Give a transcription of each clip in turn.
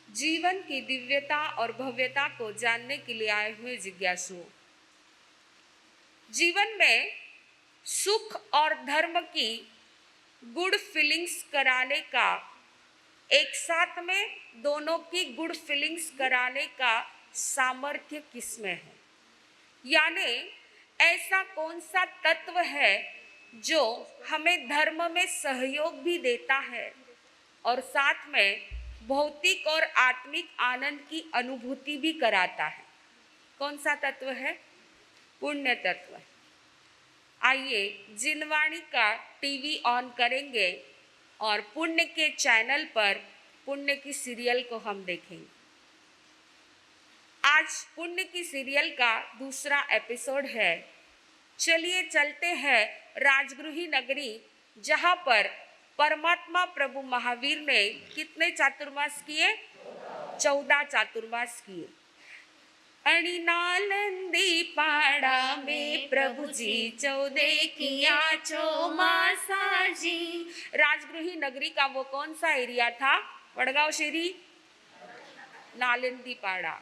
जीवन की दिव्यता और भव्यता को जानने के लिए आए हुए जिज्ञासुओं, जीवन में सुख और धर्म की गुड फीलिंग्स कराने का, एक साथ में दोनों की गुड फीलिंग्स कराने का सामर्थ्य किसमें है? यानी ऐसा कौन सा तत्व है जो हमें धर्म में सहयोग भी देता है और साथ में भौतिक और आत्मिक आनंद की अनुभूति भी कराता है? कौन सा तत्व है? पुण्य तत्व। आइए जिनवाणी का टीवी ऑन करेंगे और पुण्य के चैनल पर पुण्य की सीरियल को हम देखेंगे। आज पुण्य की सीरियल का दूसरा एपिसोड है। चलिए चलते हैं राजगृही नगरी, जहाँ पर परमात्मा प्रभु महावीर ने कितने चातुर्मास किए? 14 चातुर्मास किए। अणि नालंदी पाड़ा में प्रभु जी 14 किया चौमासा जी। राजगृही नगरी का वो कौन सा एरिया था? वडगांव शेरी, नालंदी पाड़ा।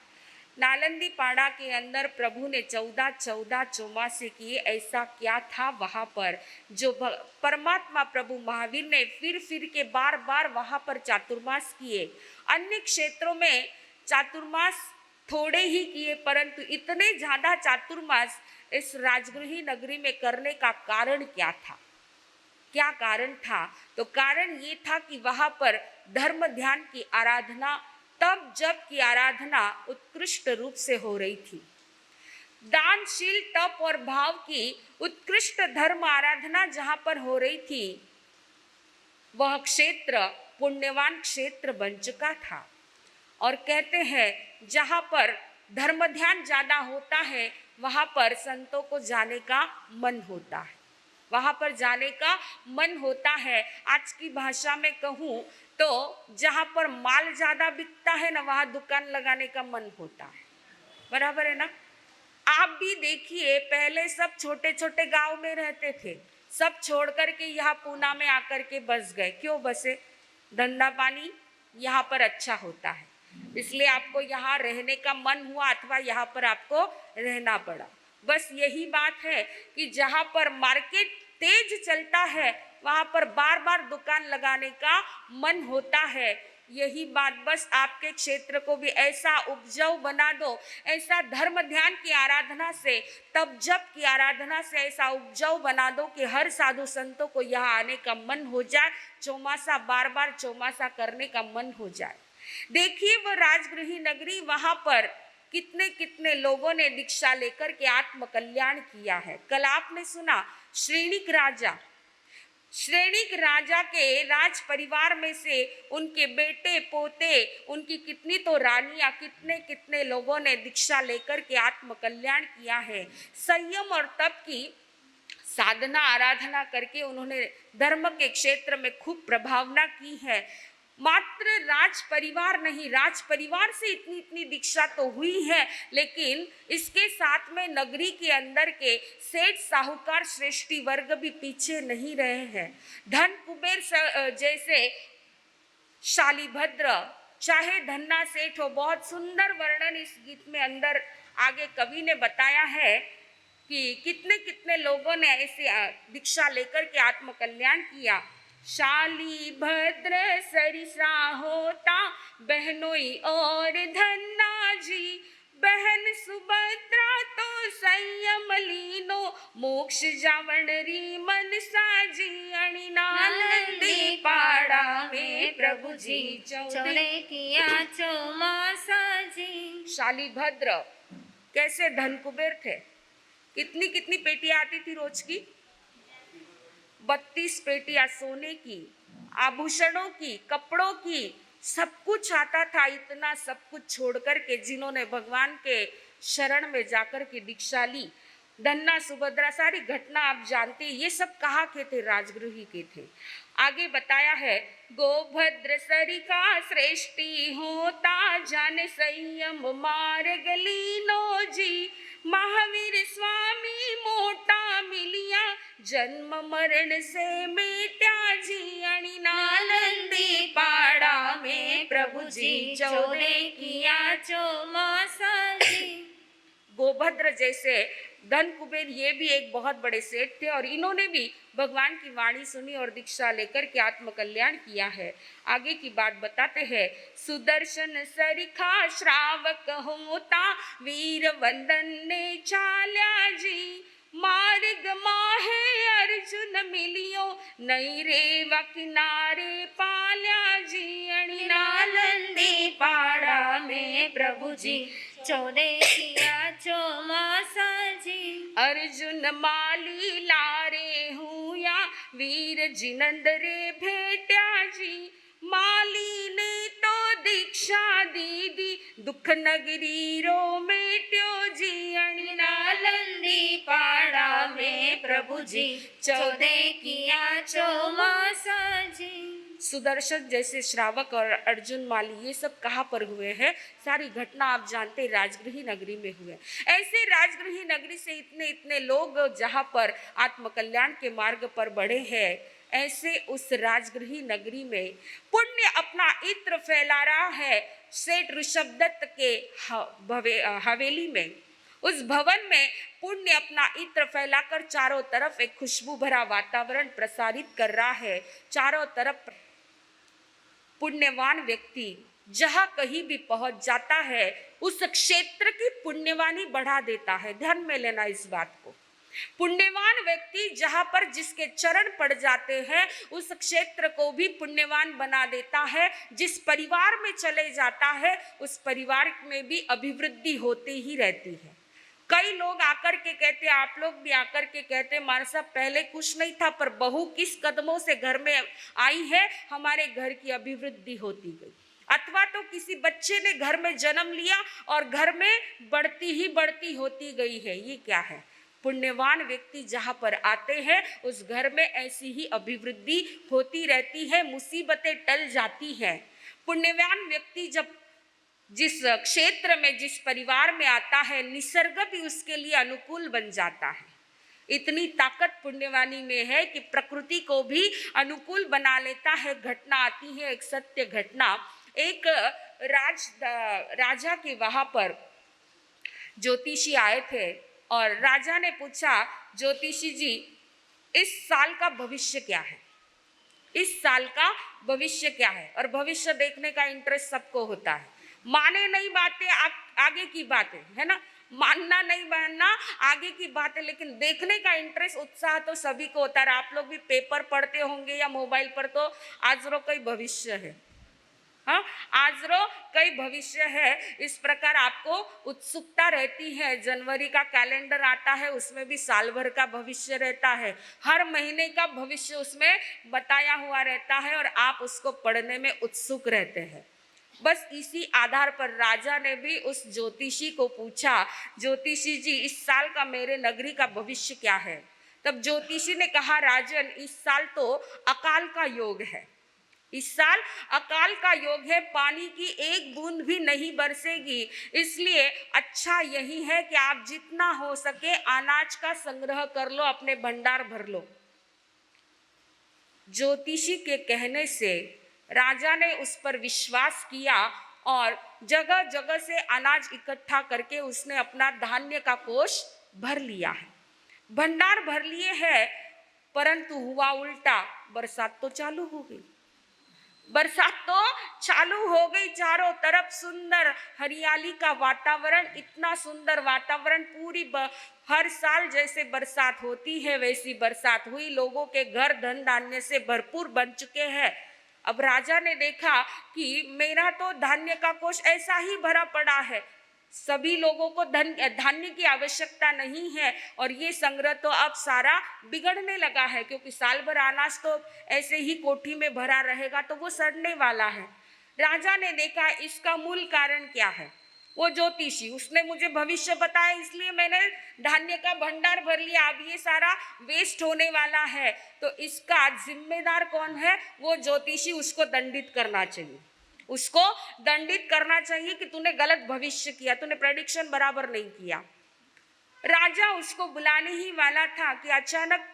नालंदी पाड़ा के अंदर प्रभु ने 14 चौमासे किए। ऐसा क्या था वहाँ पर जो परमात्मा प्रभु महावीर ने फिर के बार बार वहाँ पर चातुर्मास किए? अन्य क्षेत्रों में चातुर्मास थोड़े ही किए, परंतु इतने ज़्यादा चातुर्मास इस राजगृही नगरी में करने का कारण क्या था? क्या कारण था? तो कारण ये था कि वहाँ पर धर्म ध्यान की आराधना, तब जब की आराधना उत्कृष्ट रूप से हो रही थी। दानशील तप और भाव की उत्कृष्ट धर्म आराधना जहाँ पर हो रही थी, वह क्षेत्र पुण्यवान क्षेत्र बन चुका था। और कहते हैं जहाँ पर धर्म ध्यान ज़्यादा होता है वहाँ पर संतों को जाने का मन होता है, वहाँ पर जाने का मन होता है। आज की भाषा में कहूँ तो जहाँ पर माल ज़्यादा बिकता है ना, वहाँ दुकान लगाने का मन होता है। बराबर है ना? आप भी देखिए, पहले सब छोटे छोटे गांव में रहते थे, सब छोड़ करके यहाँ पूना में आकर के बस गए। क्यों बसे? धंधा पानी यहाँ पर अच्छा होता है, इसलिए आपको यहाँ रहने का मन हुआ अथवा यहाँ पर आपको रहना पड़ा। बस यही बात है कि जहाँ पर मार्केट तेज चलता है वहाँ पर बार बार दुकान लगाने का मन होता है। यही बात बस आपके क्षेत्र को भी ऐसा उपजाऊ बना दो, ऐसा धर्म ध्यान की आराधना से, तब जब की आराधना से ऐसा उपजाऊ बना दो कि हर साधु संतों को यहाँ आने का मन हो जाए, चौमासा बार बार चौमासा करने का मन हो जाए। देखिए वह राजगृही नगरी, वहां पर कितने कितने लोगों ने दीक्षा लेकर के आत्म कल्याण किया है। कल आपने सुना श्रेणिक राजा के राज परिवार में से उनके बेटे पोते, उनकी कितनी तो रानियां, कितने कितने लोगों ने दीक्षा लेकर के आत्म कल्याण किया है। संयम और तप की साधना आराधना करके उन्होंने धर्म के क्षेत्र में खूब प्रभावना की है। मात्र राज परिवार नहीं, राज परिवार से इतनी इतनी दीक्षा तो हुई है, लेकिन इसके साथ में नगरी के अंदर के सेठ साहूकार श्रेष्ठी वर्ग भी पीछे नहीं रहे हैं। धन कुबेर जैसे शालीभद्र, चाहे धन्ना सेठ हो, बहुत सुंदर वर्णन इस गीत में अंदर आगे कवि ने बताया है कि कितने कितने लोगों ने ऐसे दीक्षा लेकर के आत्म कल्याण किया। शालीभद्र सरिसा होता बहनोई और धन्ना जी, बहन सुभद्रा तो संयम लीनो, मोक्ष जावण री मनसा जी। अणि नालंदी पाड़ा में प्रभु जी 14 किया चौमासा जी। शालीभद्र कैसे धन कुबेर थे। कितनी कितनी पेटियां आती थी रोज की? 32 पेटियां सोने की, आभूषणों की, कपड़ों की, सब कुछ आता था। इतना सब कुछ छोड़ करके जिन्होंने भगवान के शरण में जाकर के दीक्षा ली, धन्ना सुभद्रा, सारी घटना आप जानते हैं। ये सब कहाँ के थे? राजगृही के थे। आगे बताया है, गोभद्र सरिका श्रेष्ठी होता, जाने संयम मार्ग लीनो जी, महावीर स्वामी मोटा मिलिया, जन्म मरण से मेट्या जी। आणि नालंदी पाड़ा में प्रभु जी 14 किया चौमासा जी। गोभद्र जैसे धन कुबेर ये भी एक बहुत बड़े सेठ थे और इन्होंने भी भगवान की वाणी सुनी और दीक्षा लेकर के आत्म कल्याण किया है। आगे की बात बताते हैं। सुदर्शन सरिखा श्रावक होता, वीर वंदन ने चाल्या जी। मार्ग माहे अर्जुन मिलियो, नई रेवा किनारे पाल्या जी। आणि नालंदी पाड़ा में प्रभु जी 14 किया चौमासा जी। अर्जुन माली लारे हुया, वीर जिनंद रे भेट्या जी। माली ने तो दीक्षा दीदी, दुख नगरी रो मेट्यो जी। आणि नालंदी पाड़ा में प्रभु जी 14 किया चौमासा जी। सुदर्शन जैसे श्रावक और अर्जुन माली ये सब कहाँ पर हुए हैं? सारी घटना आप जानते राजगृही नगरी में हुए। ऐसे राजगृही नगरी से इतने इतने लोग जहाँ पर आत्मकल्याण के मार्ग पर बढ़े हैं, ऐसे उस राजगृही नगरी में पुण्य अपना इत्र फैला रहा है सेठ ऋषभदत्त के हवेली में। उस भवन में पुण्य अपना इत्र फैलाकर चारों तरफ एक खुशबू भरा वातावरण प्रसारित कर रहा है। चारों तरफ पुण्यवान व्यक्ति जहाँ कहीं भी पहुंच जाता है, उस क्षेत्र की पुण्यवानी बढ़ा देता है। ध्यान में लेना इस बात को। पुण्यवान व्यक्ति जहाँ पर जिसके चरण पड़ जाते हैं, उस क्षेत्र को भी पुण्यवान बना देता है। जिस परिवार में चले जाता है, उस परिवार में भी अभिवृद्धि होती ही रहती है। कई लोग आकर के कहते, आप लोग भी आकर के कहते, हमारे साहब पहले कुछ नहीं था, पर बहू किस कदमों से घर में आई है, हमारे घर की अभिवृद्धि होती गई। अथवा तो किसी बच्चे ने घर में जन्म लिया और घर में बढ़ती ही बढ़ती होती गई है। ये क्या है? पुण्यवान व्यक्ति जहाँ पर आते हैं, उस घर में ऐसी ही अभिवृद्धि होती रहती है, मुसीबतें टल जाती हैं। पुण्यवान व्यक्ति जब जिस क्षेत्र में, जिस परिवार में आता है, निसर्ग भी उसके लिए अनुकूल बन जाता है। इतनी ताकत पुण्यवानी में है कि प्रकृति को भी अनुकूल बना लेता है। घटना आती है, एक सत्य घटना। एक राजा के वहाँ पर ज्योतिषी आए थे और राजा ने पूछा, ज्योतिषी जी इस साल का भविष्य क्या है? इस साल का भविष्य क्या है? और भविष्य देखने का इंटरेस्ट सबको होता है। माने नहीं बातें आगे की बातें है ना, मानना नहीं मानना आगे की बातें, लेकिन देखने का इंटरेस्ट, उत्साह तो सभी को होता है। आप लोग भी पेपर पढ़ते होंगे या मोबाइल पर, तो आज रो कई भविष्य है, हाँ आज रो कई भविष्य है। इस प्रकार आपको उत्सुकता रहती है। जनवरी का कैलेंडर आता है, उसमें भी साल भर का भविष्य रहता है, हर महीने का भविष्य उसमें बताया हुआ रहता है और आप उसको पढ़ने में उत्सुक रहते हैं। बस इसी आधार पर राजा ने भी उस ज्योतिषी को पूछा, ज्योतिषी जी इस साल का मेरे नगरी का भविष्य क्या है? तब ज्योतिषी ने कहा, राजन इस साल तो अकाल का योग है, इस साल अकाल का योग है, पानी की एक बूंद भी नहीं बरसेगी। इसलिए अच्छा यही है कि आप जितना हो सके अनाज का संग्रह कर लो, अपने भंडार भर लो। ज्योतिषी के कहने से राजा ने उस पर विश्वास किया और जगह जगह से अनाज इकट्ठा करके उसने अपना धान्य का कोष भर लिया है, भंडार भर लिए है। परंतु हुआ उल्टा, बरसात तो चालू हो गई, बरसात तो चालू हो गई। चारों तरफ सुंदर हरियाली का वातावरण, इतना सुंदर वातावरण, पूरी हर साल जैसे बरसात होती है वैसी बरसात हुई। लोगों के घर धन धान्य से भरपूर बन चुके हैं। अब राजा ने देखा कि मेरा तो धान्य का कोष ऐसा ही भरा पड़ा है, सभी लोगों को धान्य की आवश्यकता नहीं है और ये संग्रह तो अब सारा बिगड़ने लगा है, क्योंकि साल भर अनाज तो ऐसे ही कोठी में भरा रहेगा तो वो सड़ने वाला है। राजा ने देखा इसका मूल कारण क्या है। वो ज्योतिषी, उसने मुझे भविष्य बताया, इसलिए मैंने धान्य का भंडार भर लिया, अब ये सारा वेस्ट होने वाला है। तो इसका जिम्मेदार कौन है? वो ज्योतिषी, उसको दंडित करना चाहिए, उसको दंडित करना चाहिए कि तूने गलत भविष्य किया, तूने प्रेडिक्शन बराबर नहीं किया। राजा उसको बुलाने ही वाला था कि अचानक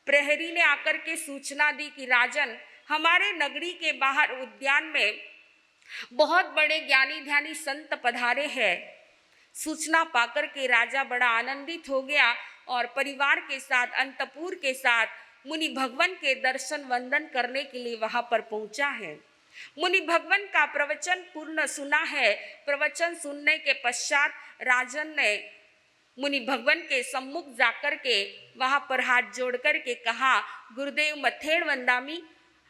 प्रहरी ने आकर के सूचना दी कि राजन, हमारे नगरी के बाहर उद्यान में बहुत बड़े ज्ञानी ध्यानी संत पधारे हैं। सूचना पाकर के राजा बड़ा आनंदित हो गया और परिवार के साथ, अंतपुर के साथ मुनि भगवान के दर्शन वंदन करने के लिए वहां पर पहुंचा है। मुनि भगवान का प्रवचन पूर्ण सुना है। प्रवचन सुनने के पश्चात राजन ने मुनि भगवान के सम्मुख जाकर के वहां पर हाथ जोड़ कर के कहा, गुरुदेव मथेड़ वंदामी,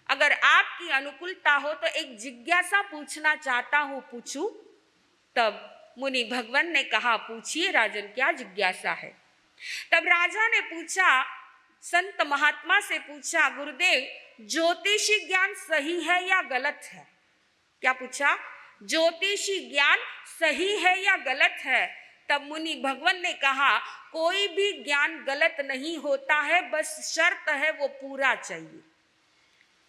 अगर आपकी अनुकूलता हो तो एक जिज्ञासा पूछना चाहता हूँ, पूछूं? तब मुनि भगवान ने कहा, पूछिए राजन, क्या जिज्ञासा है? तब राजा ने पूछा, संत महात्मा से पूछा, गुरुदेव ज्योतिषी ज्ञान सही है या गलत है? क्या पूछा? ज्योतिषी ज्ञान सही है या गलत है? तब मुनि भगवान ने कहा, कोई भी ज्ञान गलत नहीं होता है, बस शर्त है वो पूरा चाहिए।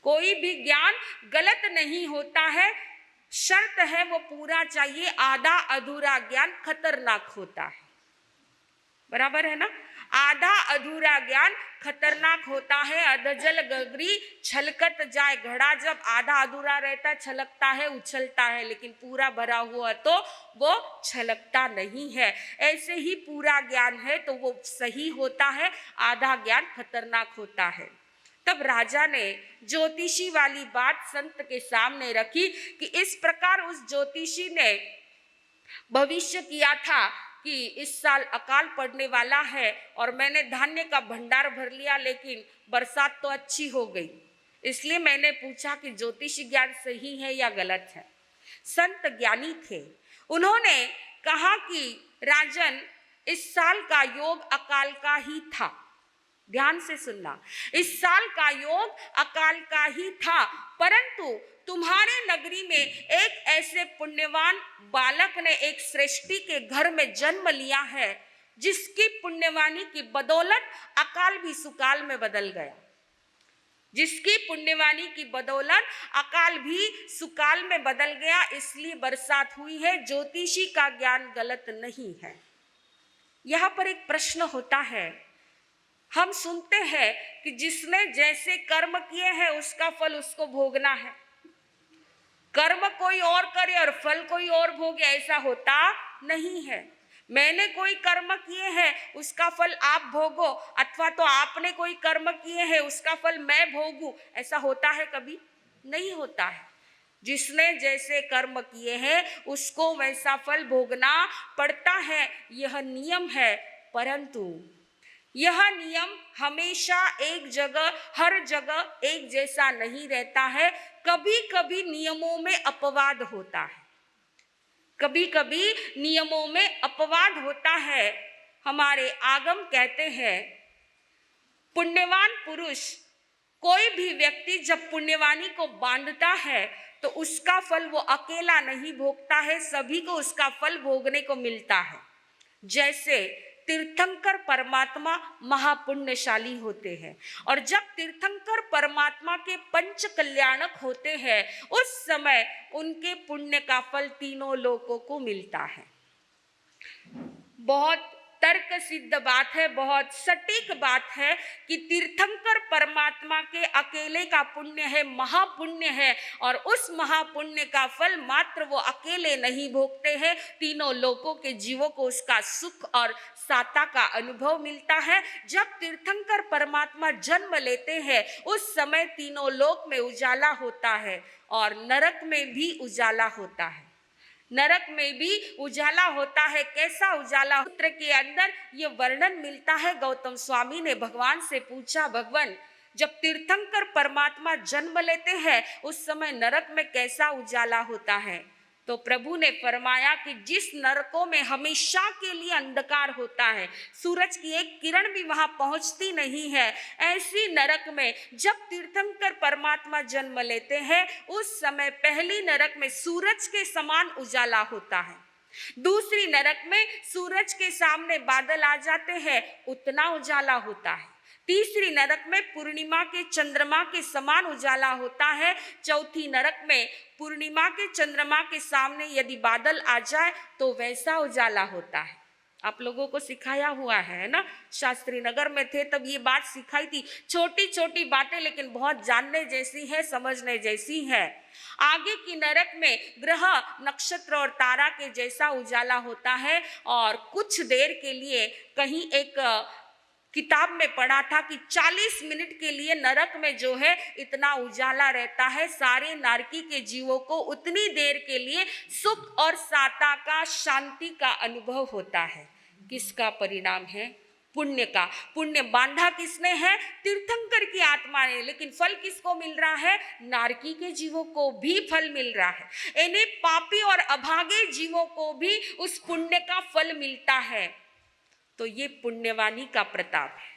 कोई भी ज्ञान गलत नहीं होता है, शर्त है वो पूरा चाहिए। आधा अधूरा ज्ञान खतरनाक होता है। बराबर है ना? आधा अधूरा ज्ञान खतरनाक होता है। अधजल गगरी छलकत जाए घड़ा, जब आधा अधूरा रहता है छलकता है, उछलता है, लेकिन पूरा भरा हुआ तो वो छलकता नहीं है। ऐसे ही पूरा ज्ञान है तो वो सही होता है, आधा ज्ञान खतरनाक होता है। तब राजा ने ज्योतिषी वाली बात संत के सामने रखी कि इस प्रकार उस ज्योतिषी ने भविष्य किया था कि इस साल अकाल पड़ने वाला है और मैंने धान्य का भंडार भर लिया, लेकिन बरसात तो अच्छी हो गई। इसलिए मैंने पूछा कि ज्योतिषी ज्ञान सही है या गलत है। संत ज्ञानी थे, उन्होंने कहा कि राजन, इस साल का योग अकाल का ही था। ध्यान से सुनना, इस साल का योग अकाल का ही था, परंतु तुम्हारे नगरी में एक ऐसे पुण्यवान बालक ने एक सृष्टि के घर में जन्म लिया है, जिसकी पुण्यवानी की बदौलत अकाल भी सुकाल में बदल गया। जिसकी पुण्यवानी की बदौलत अकाल भी सुकाल में बदल गया, इसलिए बरसात हुई है। ज्योतिषी का ज्ञान गलत नहीं है। यहाँ पर एक प्रश्न होता है, हम सुनते हैं कि जिसने जैसे कर्म किए हैं उसका फल उसको भोगना है। कर्म कोई और करे और फल कोई और भोगे, ऐसा होता नहीं है। मैंने कोई कर्म किए हैं उसका फल आप भोगो, अथवा तो आपने कोई कर्म किए हैं उसका फल मैं भोगूं, ऐसा होता है? कभी नहीं होता है। जिसने जैसे कर्म किए हैं उसको वैसा फल भोगना पड़ता है, यह नियम है। परंतु यह नियम हमेशा एक जगह, हर जगह एक जैसा नहीं रहता है। कभी कभी नियमों में अपवाद होता है। कभी कभी नियमों में अपवाद होता है। हमारे आगम कहते हैं, पुण्यवान पुरुष, कोई भी व्यक्ति जब पुण्यवानी को बांधता है तो उसका फल वो अकेला नहीं भोगता है, सभी को उसका फल भोगने को मिलता है। जैसे तीर्थंकर परमात्मा महापुण्यशाली होते हैं, और जब तीर्थंकर परमात्मा के पंच कल्याणक होते हैं उस समय उनके पुण्य का फल तीनों लोगों को मिलता है। बहुत तर्क सिद्ध बात है, बहुत सटीक बात है कि तीर्थंकर परमात्मा के अकेले का पुण्य है, महापुण्य है, और उस महापुण्य का फल मात्र वो अकेले नहीं भोगते हैं, तीनों लोगों के जीवों को उसका सुख और साता का अनुभव मिलता है। जब तीर्थंकर परमात्मा जन्म लेते हैं उस समय तीनों लोक में उजाला होता है और नरक में भी उजाला होता है। नरक में भी उजाला होता है। कैसा उजाला? सूत्र के अंदर ये वर्णन मिलता है। गौतम स्वामी ने भगवान से पूछा, भगवान, जब तीर्थंकर परमात्मा जन्म लेते हैं उस समय नरक में कैसा उजाला होता है? तो प्रभु ने फरमाया कि जिस नरकों में हमेशा के लिए अंधकार होता है, सूरज की एक किरण भी वहां पहुंचती नहीं है, ऐसी नरक में जब तीर्थंकर परमात्मा जन्म लेते हैं उस समय पहली नरक में सूरज के समान उजाला होता है। दूसरी नरक में सूरज के सामने बादल आ जाते हैं, उतना उजाला होता है। तीसरी नरक में पूर्णिमा के चंद्रमा के समान उजाला होता है। चौथी नरक में पूर्णिमा के चंद्रमा के सामने यदि बादल आ जाए तो वैसा उजाला होता है। आप लोगों को सिखाया हुआ है ना, शास्त्री नगर में थे तब ये बात सिखाई थी। छोटी छोटी बातें लेकिन बहुत जानने जैसी है, समझने जैसी है। आगे की नरक में ग्रह, नक्षत्र और तारा के जैसा उजाला होता है। और कुछ देर के लिए कहीं एक किताब में पढ़ा था कि 40 मिनट के लिए नरक में जो है इतना उजाला रहता है। सारे नारकी के जीवों को उतनी देर के लिए सुख और साता का, शांति का अनुभव होता है। किसका परिणाम है? पुण्य का। पुण्य बांधा किसने है? तीर्थंकर की आत्मा ने। लेकिन फल किसको मिल रहा है? नारकी के जीवों को भी फल मिल रहा है। इन्हें पापी और अभागे जीवों को भी उस पुण्य का फल मिलता है। तो ये पुण्यवानी का प्रताप है।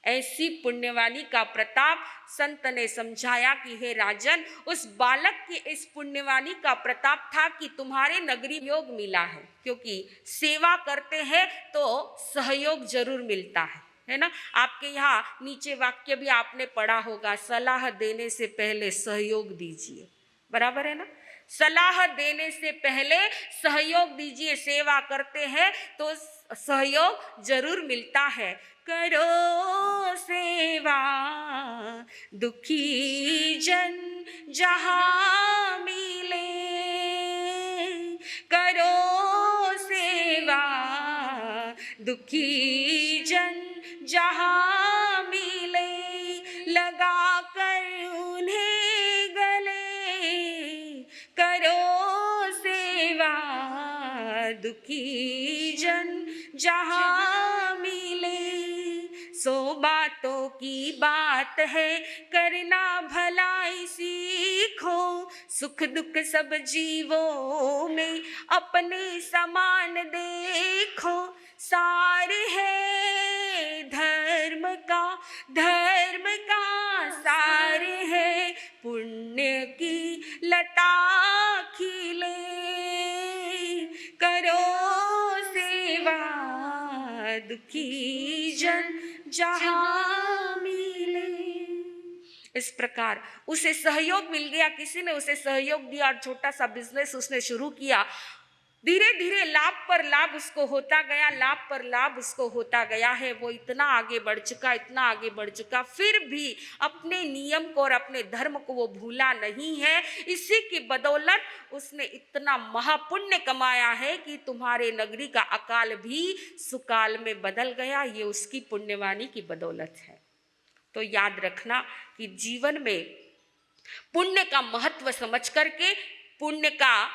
ऐसी पुण्यवानी का प्रताप संत ने समझाया कि हे राजन, उस बालक की इस पुण्यवानी का प्रताप था कि तुम्हारे नगरी योग मिला है, क्योंकि सेवा करते हैं तो सहयोग जरूर मिलता है ना। आपके यहाँ नीचे वाक्य भी आपने पढ़ा होगा, सलाह देने से पहले सहयोग दीजिए, बराबर है ना। सलाह देने से पहले सहयोग दीजिए। सेवा करते हैं तो सहयोग जरूर मिलता है। करो सेवा दुखी जन जहां मिले, करो सेवा दुखी जन जहां मिले, लगा कर उन्हें गले, करो सेवा दुखी जन जहां मिले। सो बातों की बात है, करना भलाई सीखो, सुख दुख सब जीवों में अपने समान देखो। सार है धर्म का, धर्म का सार है, पुण्य की लता खिले, करो सेवा दुखी जन जहां मिले। इस प्रकार उसे सहयोग मिल गया, किसी ने उसे सहयोग दिया और छोटा सा बिजनेस उसने शुरू किया। धीरे धीरे लाभ पर लाभ उसको होता गया, लाभ पर लाभ उसको होता गया है। वो इतना आगे बढ़ चुका, इतना आगे बढ़ चुका, फिर भी अपने नियम को और अपने धर्म को वो भूला नहीं है। इसी की बदौलत उसने इतना महापुण्य कमाया है कि तुम्हारे नगरी का अकाल भी सुकाल में बदल गया। ये उसकी पुण्यवानी की बदौलत है। तो याद रखना कि जीवन में पुण्य का महत्व समझ करके पुण्य का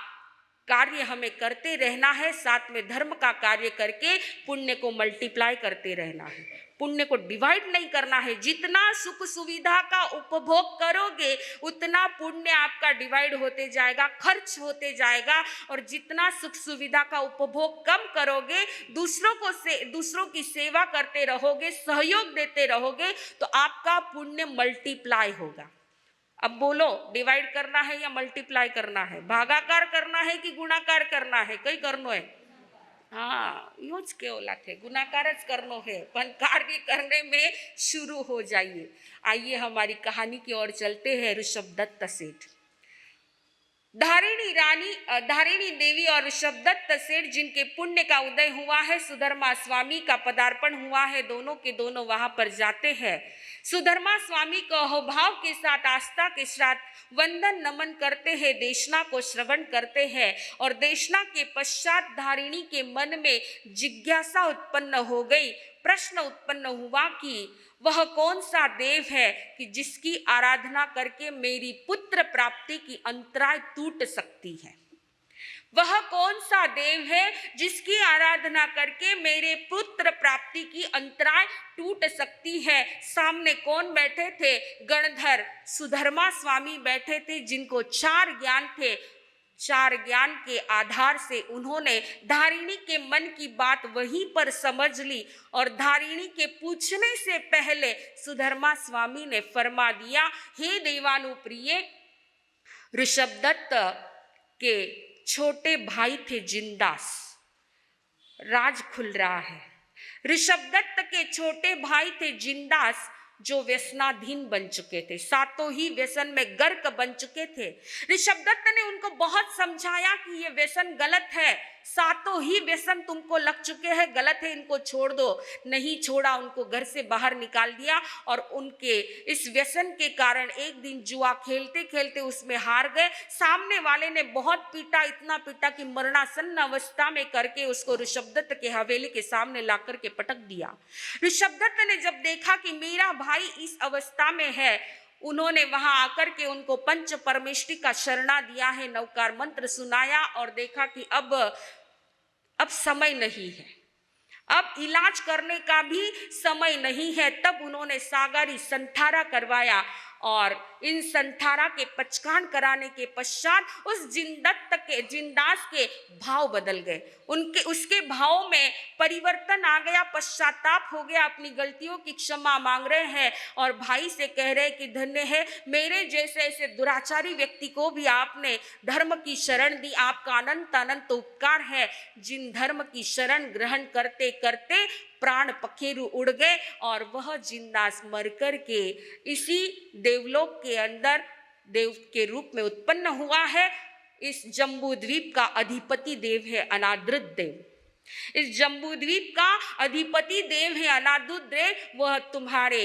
कार्य हमें करते रहना है, साथ में धर्म का कार्य करके पुण्य को मल्टीप्लाई करते रहना है। पुण्य को डिवाइड नहीं करना है। जितना सुख सुविधा का उपभोग करोगे उतना पुण्य आपका डिवाइड होते जाएगा, खर्च होते जाएगा। और जितना सुख सुविधा का उपभोग कम करोगे, दूसरों की सेवा करते रहोगे, सहयोग देते रहोगे, तो आपका पुण्य मल्टीप्लाई होगा। अब बोलो, डिवाइड करना है या मल्टीप्लाई करना है? भागाकार करना है कि गुणाकार करना है? कई करनो है? हाँ, यूज के ओला थे, गुणाकार करनो है, पर कार्य करने में शुरू हो जाइए। आइए हमारी कहानी की ओर चलते हैं। ऋषभदत्त सेठ, धारिणी देवी और ऋषभदत्त सेठ जिनके पुण्य का उदय हुआ है, सुधर्मा स्वामी का पदार्पण हुआ है, दोनों के दोनों वहां पर जाते हैं। सुधर्मा स्वामी को अहोभाव के साथ, आस्था के साथ वंदन नमन करते हैं, देशना को श्रवण करते हैं। और देशना के पश्चात धारिणी के मन में जिज्ञासा उत्पन्न हो गई। प्रश्न उत्पन्न हुआ कि वह कौन सा देव है कि जिसकी आराधना करके मेरी पुत्र प्राप्ति की अंतराय टूट सकती है? वह कौन सा देव है जिसकी आराधना करके मेरे पुत्र प्राप्ति की अंतराय टूट सकती है? सामने कौन बैठे थे? गणधर सुधर्मा स्वामी बैठे थे, जिनको 4 ज्ञान थे। 4 ज्ञान के आधार से उन्होंने धारिणी के मन की बात वहीं पर समझ ली। और धारिणी के पूछने से पहले सुधर्मा स्वामी ने फरमा दिया, हे देवानुप्रिय, ऋषभदत्त के छोटे भाई थे जिनदास, राज खुल रहा है। ऋषभदत्त के छोटे भाई थे जिनदास, जो व्यसनाधीन बन चुके थे, सातों ही व्यसन में गर्क बन चुके थे। ऋषभदत्त ने उनको बहुत समझाया कि ये व्यसन गलत है, सातों ही व्यसन तुमको लग चुके हैं, गलत है, इनको छोड़ दो। नहीं छोड़ा, उनको घर से बाहर निकाल दिया और उनके इस व्यसन के कारण एक दिन जुआ खेलते खेलते उसमें हार गए। सामने वाले ने बहुत पीटा, इतना पीटा कि मरणासन्न अवस्था में करके उसको ऋषभदत्त के हवेली के सामने ला करके पटक दिया। ऋषभदत्त ने जब देखा कि मेरा भाई इस अवस्था में है, उन्होंने वहां आकर के उनको पंच परमेष्टि का शरणा दिया है, नवकार मंत्र सुनाया और देखा कि अब समय नहीं है, अब इलाज करने का भी समय नहीं है। तब उन्होंने सागारी संठारा करवाया और इन संठारा के पचकान कराने के पश्चात उस जिनदास के भाव बदल गए। उसके भाव में परिवर्तन आ गया, पश्चाताप हो गया, अपनी गलतियों की क्षमा मांग रहे हैं और भाई से कह रहे कि धन्य है, मेरे जैसे ऐसे दुराचारी व्यक्ति को भी आपने धर्म की शरण दी, आपका अनंत अनंत उपकार है। जिन धर्म की शरण ग्रहण करते करते प्राण पखेरु उड़ गए और वह जिनदास मर कर के इसी देवलोक के अंदर देव के रूप में उत्पन्न हुआ है। इस जम्बू द्वीप का अधिपति देव है अनादृत देव। इस जम्बू द्वीप का अधिपति देव है अनादृत देव, वह तुम्हारे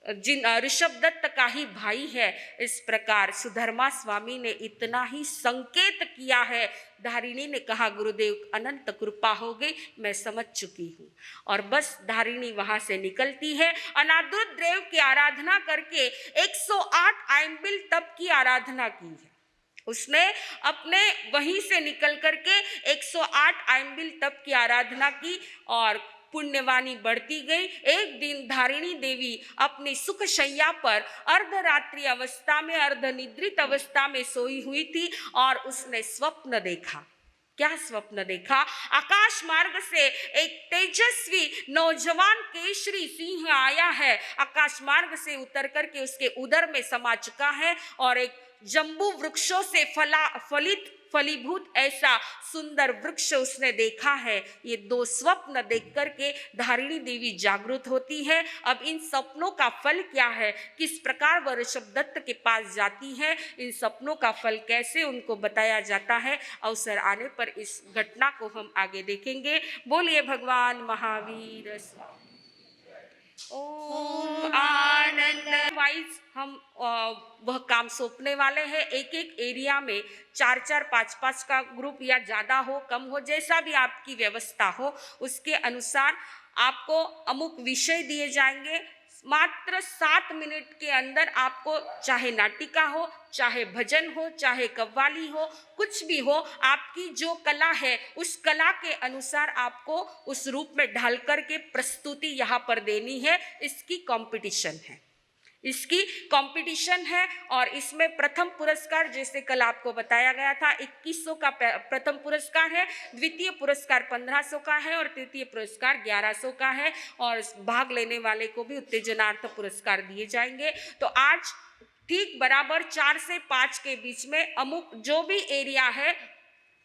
ऋषभदत्त का ही भाई है। इस प्रकार सुधर्मा स्वामी ने इतना ही संकेत किया है। धारिणी ने कहा गुरुदेव अनंत कृपा हो गई, मैं समझ चुकी हूँ। और बस धारिणी वहां से निकलती है, अनादृत देव की आराधना करके 108 आइम्बिल तप की आराधना की है। उसने अपने वहीं से निकल करके 108 आइम्बिल तप की आराधना की और पुण्यवानी बढ़ती गई। एक दिन धारिणी देवी अपनी सुख शैया पर अर्धरात्रि अवस्था में, अर्धनिद्रित अवस्था में सोई हुई थी और उसने स्वप्न देखा। क्या स्वप्न देखा? आकाश मार्ग से एक तेजस्वी नौजवान केशरी सिंह आया है, आकाश मार्ग से उतर करके उसके उदर में समा चुका है और एक जम्बू वृक्षों से फलीभूत ऐसा सुंदर वृक्ष उसने देखा है। ये दो स्वप्न देख करके धारिणी देवी जागृत होती है। अब इन सपनों का फल क्या है, किस प्रकार वह ऋषभदत्त के पास जाती है, इन सपनों का फल कैसे उनको बताया जाता है, अवसर आने पर इस घटना को हम आगे देखेंगे। बोलिए भगवान महावीर ओम आनंद वाइज हम वह काम सौंपने वाले हैं। एक एक एरिया में 4-4, 5-5 का ग्रुप या ज़्यादा हो कम हो, जैसा भी आपकी व्यवस्था हो उसके अनुसार आपको अमुक विषय दिए जाएंगे। मात्र 7 मिनट के अंदर आपको चाहे नाटिका हो, चाहे भजन हो, चाहे कव्वाली हो, कुछ भी हो, आपकी जो कला है उस कला के अनुसार आपको उस रूप में ढाल करके प्रस्तुति यहाँ पर देनी है। इसकी कंपटीशन है और इसमें प्रथम पुरस्कार, जैसे कल आपको बताया गया था, 2100 का प्रथम पुरस्कार है, द्वितीय पुरस्कार 1500 का है और तृतीय पुरस्कार 1100 का है और भाग लेने वाले को भी उत्तेजनार्थ पुरस्कार दिए जाएंगे। तो आज ठीक बराबर 4 से 5 के बीच में अमुक जो भी एरिया है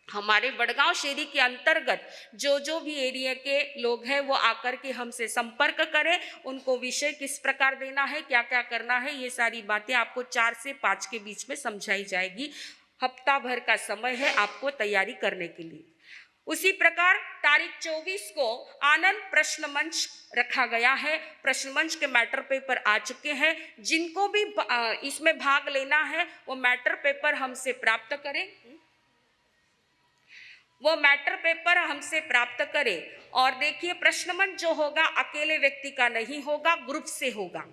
हमारे वडगांव शेरी के अंतर्गत जो भी एरिया के लोग हैं वो आकर के हमसे संपर्क करें। उनको विषय किस प्रकार देना है, क्या क्या करना है, ये सारी बातें आपको 4 से 5 के बीच में समझाई जाएगी। हफ्ता भर का समय है आपको तैयारी करने के लिए। उसी प्रकार तारीख 24 को आनंद प्रश्न मंच रखा गया है। प्रश्न मंच के मैटर पेपर आ चुके हैं। जिनको भी इसमें भाग लेना है वो मैटर पेपर हमसे प्राप्त करें, और देखिए प्रश्न मंच जो होगा अकेले व्यक्ति का नहीं होगा, ग्रुप से होगा।